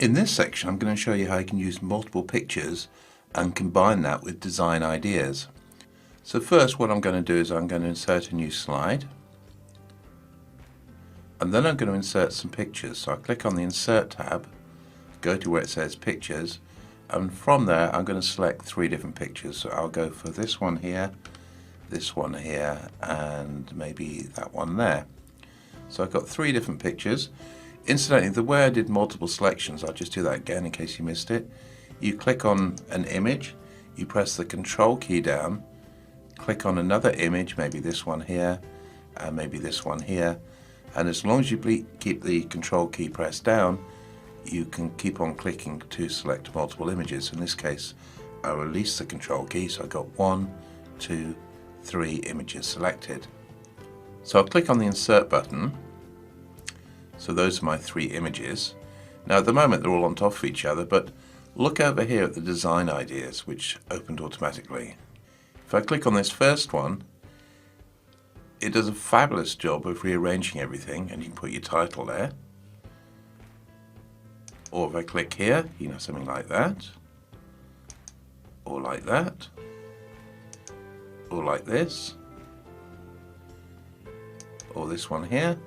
In this section I'm going to show you how you can use multiple pictures and combine that with design ideas. So first what I'm going to do is I'm going to insert a new slide, and then I'm going to insert some pictures. So I click on the Insert tab, go to where it says Pictures, and from there I'm going to select 3 different pictures. So I'll go for this one here, and maybe that one there. So I've got 3 different pictures. Incidentally, the way I did multiple selections, I'll just do that again in case you missed it. You click on an image, you press the Control key down, click on another image, maybe this one here, and maybe this one here, and as long as you keep the Control key pressed down, you can keep on clicking to select multiple images. In this case, I release the Control key, so I've got 1, 2, 3 images selected. So I'll click on the Insert button. So those are my 3 images. Now at the moment they're all on top of each other, but look over here at the design ideas, which opened automatically. If I click on this first one, it does a fabulous job of rearranging everything, and you can put your title there. Or if I click here, something like that, or like that, or like this, or this one here.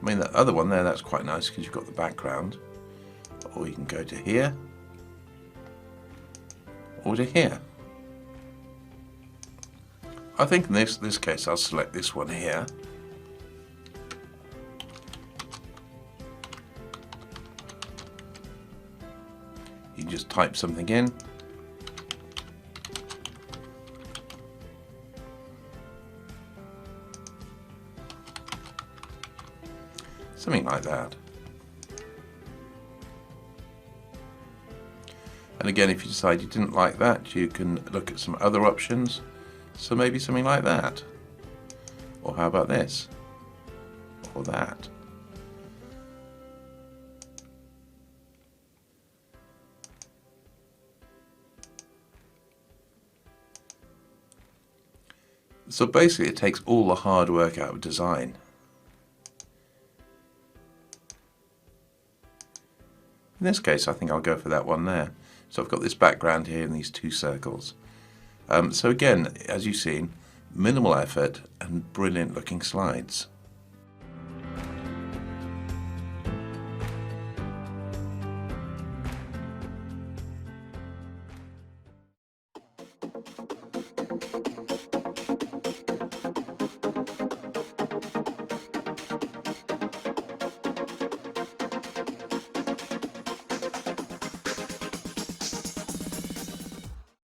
I mean, the other one there, that's quite nice because you've got the background. Or you can go to here, or to here. I think in this case I'll select this one here. You can just type something in. Something like that. And again, if you decide you didn't like that, you can look at some other options. So maybe something like that. Or how about this? Or that. So basically it takes all the hard work out of design. In this case, I think I'll go for that one there. So I've got this background here and these 2 circles. So again, as you've seen, minimal effort and brilliant looking slides.